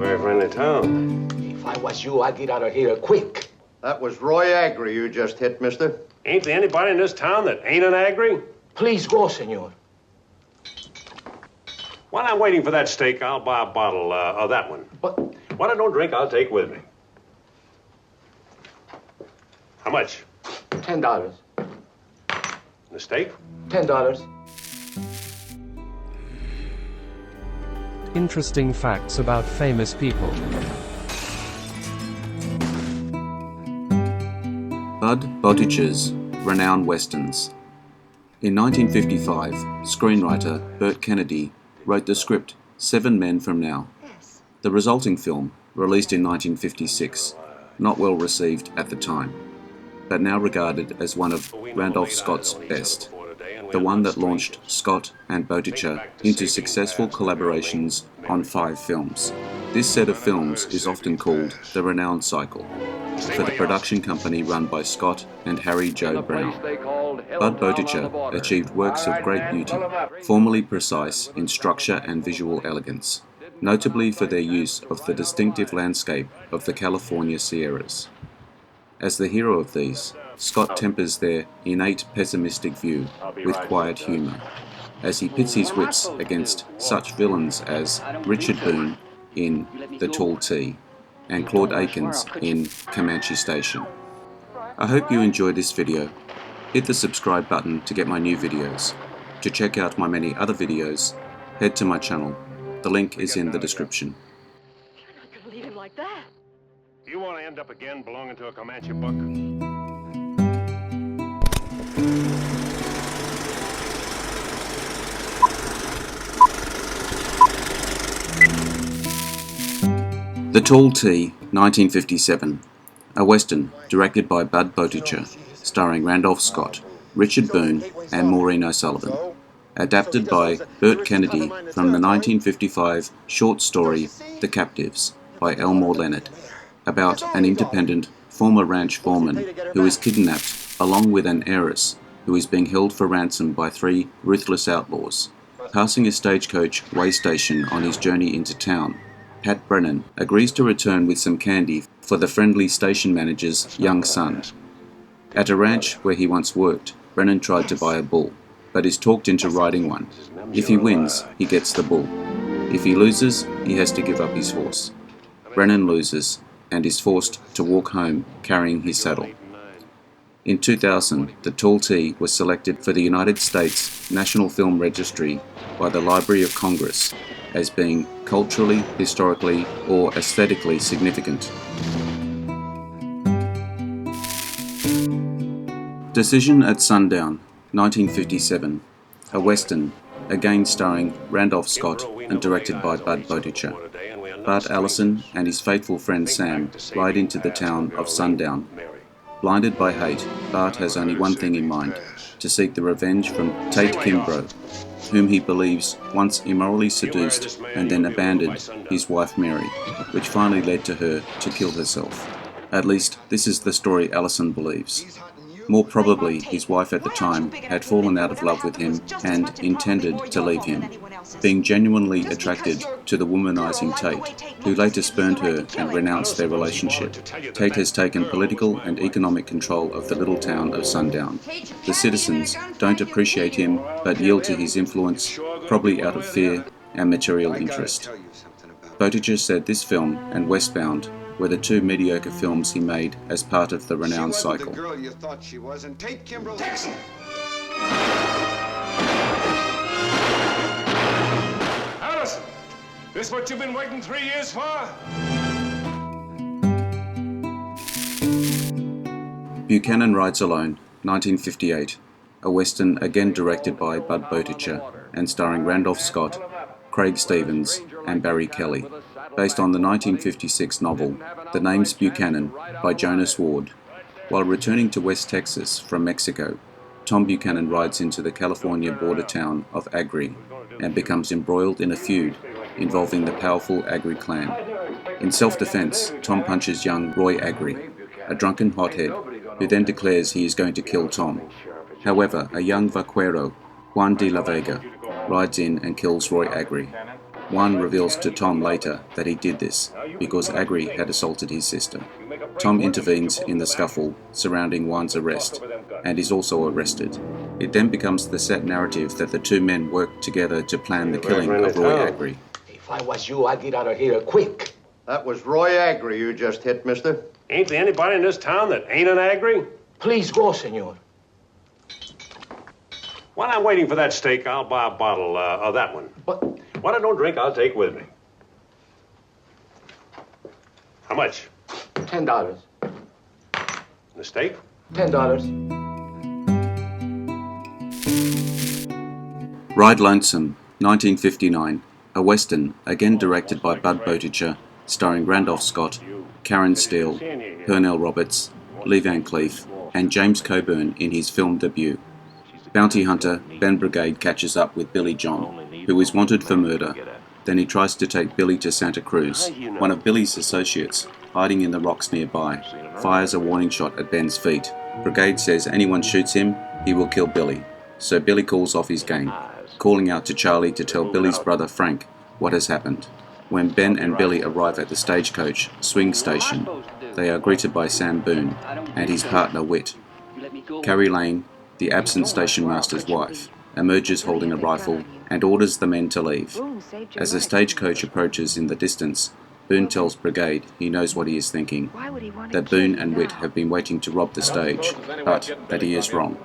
very friendly town. If I was you, I'd get out of here quick. That was Roy Agri you just hit, mister. Ain't there anybody in this town that ain't an agri? Please go, senor. While I'm waiting for that steak, I'll buy a bottle of that one. But What I don't drink, I'll take with me. How much? $10. The steak? $10. Interesting facts about famous people. Burt Boetticher's Ranown Westerns. In 1955, screenwriter Burt Kennedy wrote the script 7 Men from Now. The resulting film, released in 1956, not well received at the time, but now regarded as one of Randolph Scott's best, the one that launched Scott and Boetticher into successful collaborations on 5 films. This set of films is often called the Ranown Cycle, for the production company run by Scott and Harry Joe Brown. Burt Boetticher achieved works of great beauty, formally precise in structure and visual elegance, notably for their use of the distinctive landscape of the California Sierras. As the hero of these, Scott tempers their innate pessimistic view with quiet humour, as he pits his wits against such villains as Richard Boone in The Tall T and Claude Akins in Comanche Station. I hope you enjoyed this video. Hit the subscribe button to get my new videos. To check out my many other videos, head to my channel. The link is in the description. You're not gonna leave him like that. You want to end up again belonging to a Comanche buck? The Tall T, 1957, a western directed by Burt Kennedy, starring Randolph Scott, Richard Boone and Maureen O'Sullivan. Adapted by Burt Kennedy from the 1955 short story The Captives by Elmore Leonard, about an independent former ranch foreman who is kidnapped along with an heiress who is being held for ransom by 3 ruthless outlaws. Passing a stagecoach way station on his journey into town, Pat Brennan agrees to return with some candy for the friendly station manager's young son. At a ranch where he once worked, Brennan tried to buy a bull, but is talked into riding one. If he wins, he gets the bull. If he loses, he has to give up his horse. Brennan loses and is forced to walk home carrying his saddle. In 2000, the Tall T was selected for the United States National Film Registry by the Library of Congress as being culturally, historically, or aesthetically significant. Decision at Sundown, 1957, a western, again starring Randolph Scott and directed by Burt Boetticher. Bart Allison and his faithful friend Sam ride into the town of Sundown. Blinded by hate, Bart has only one thing in mind: to seek the revenge from Tate Kimbrough, whom he believes once immorally seduced and then abandoned his wife Mary, which finally led to her to kill herself. At least, this is the story Allison believes. More probably, his wife at the time had fallen out of love with him and intended to leave him, being genuinely attracted to the womanizing Tate, who later spurned her and renounced their relationship. Tate has taken political and economic control of the little town of Sundown. The citizens don't appreciate him but yield to his influence, probably out of fear and material interest. Boetticher said this film and Westbound were the 2 mediocre films he made as part of the Ranown Cycle. Girl you thought she was, and Tate Kimbrough. Allison, this what you've been waiting 3 years for? Buchanan Rides Alone, 1958, a western again directed by Burt Kennedy and starring Randolph Scott, Craig Stevens and Barry Kelly, based on the 1956 novel The Name's Buchanan by Jonas Ward. While returning to West Texas from Mexico, Tom Buchanan rides into the California border town of Agri and becomes embroiled in a feud involving the powerful Agri clan. In self-defense, Tom punches young Roy Agri, a drunken hothead who then declares he is going to kill Tom. However, a young vaquero, Juan de la Vega, rides in and kills Roy Agri. One reveals to Tom later that he did this because Agri had assaulted his sister. Tom intervenes in the scuffle surrounding Juan's arrest and is also arrested. It then becomes the set narrative that the two men worked together to plan the killing of Roy Agri. If I was you, I'd get out of here quick. That was Roy Agri you just hit, mister. Ain't there anybody in this town that ain't an Agri? Please go, senor. While I'm waiting for that steak, I'll buy a bottle of that one. But What I don't drink, I'll take with me. How much? $10. The steak? $10. Ride Lonesome, 1959, a western, again directed by Burt Kennedy, starring Randolph Scott, Karen Steele, Pernell Roberts, Lee Van Cleef, and James Coburn in his film debut. Bounty hunter Ben Brigade catches up with Billy John, who is wanted for murder. Then he tries to take Billy to Santa Cruz. One of Billy's associates, hiding in the rocks nearby, fires a warning shot at Ben's feet. Brigade says anyone shoots him, he will kill Billy. So Billy calls off his gang, calling out to Charlie to tell Billy's brother Frank what has happened. When Ben and Billy arrive at the stagecoach swing station, they are greeted by Sam Boone and his partner Wit. Carrie Lane, the absent station master's wife, emerges holding a rifle and orders the men to leave. As the stagecoach approaches in the distance, Boone tells Brigade he knows what he is thinking, that Boone and Wit have been waiting to rob the stage, but that he is wrong.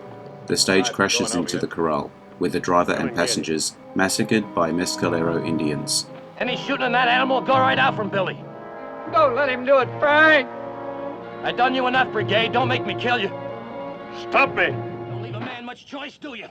The stage crashes into the corral, with the driver and passengers massacred by Mescalero Indians. Any shooting in that animal, go right out from Billy. Don't let him do it, Frank! I done you enough, Brigade. Don't make me kill you. Stop me! Don't leave a man much choice, do you?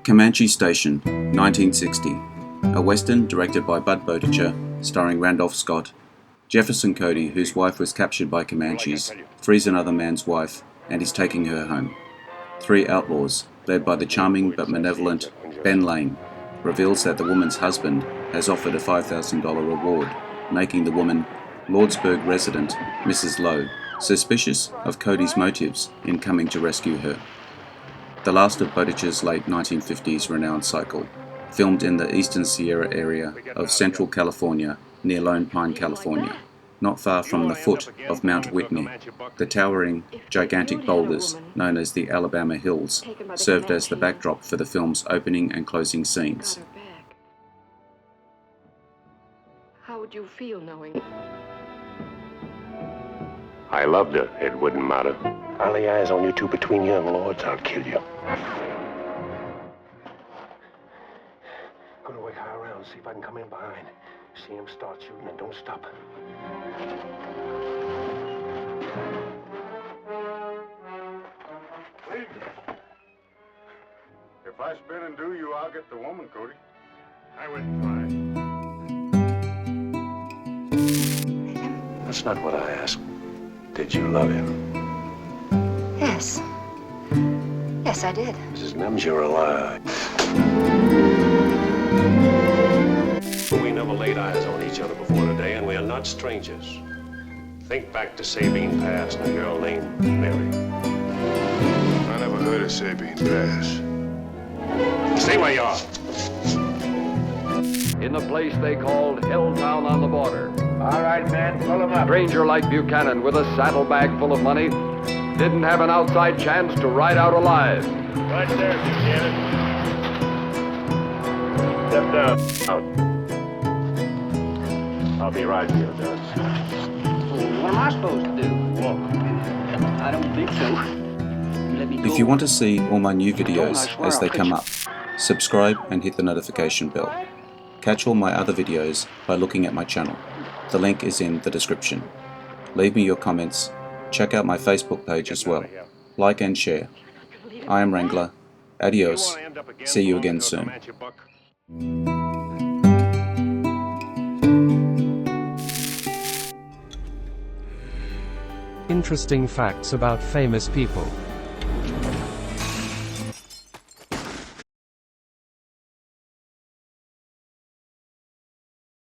Comanche Station, 1960, a western directed by Burt Kennedy, starring Randolph Scott. Jefferson Cody, whose wife was captured by Comanches, frees another man's wife and is taking her home. Three outlaws, led by the charming but malevolent Ben Lane, reveals that the woman's husband has offered a $5,000 reward, making the woman, Lordsburg resident Mrs. Lowe, suspicious of Cody's motives in coming to rescue her. The last of Boetticher's late 1950s Ranown Cycle, filmed in the eastern Sierra area of Central California near Lone Pine, California, not far from the foot of Mount Whitney. The towering, gigantic boulders, known as the Alabama Hills, served as the backdrop for the film's opening and closing scenes. How would you feel knowing? I loved her. It wouldn't matter. I'll lay eyes on you two between young lords, I'll kill you. Go to work high around, see if I can come in behind. See him start shooting and don't stop. Leave. If I spin and do you, I'll get the woman, Cody. I wouldn't try. That's not what I asked. Did you love him? Yes. Yes, I did. Mrs. Mims, you're a liar. We never laid eyes on each other before today, and we are not strangers. Think back to Sabine Pass and a girl named Mary. I never heard of Sabine Pass. Stay where you are. In the place they called Helltown on the border. All right, man, pull him up. Stranger like Buchanan with a saddlebag full of money didn't have an outside chance to ride out alive. Right there, Buchanan. Step down. Out. I'll be riding you, Doug. What am I supposed to do? Walk. I don't think so. Let me go. If you want to see all my new videos as they come up, subscribe and hit the notification bell. Catch all my other videos by looking at my channel. The link is in the description. Leave me your comments. Check out my Facebook page as well. Like and share. I am Wrangler. Adios. See you again soon. Interesting facts about famous people.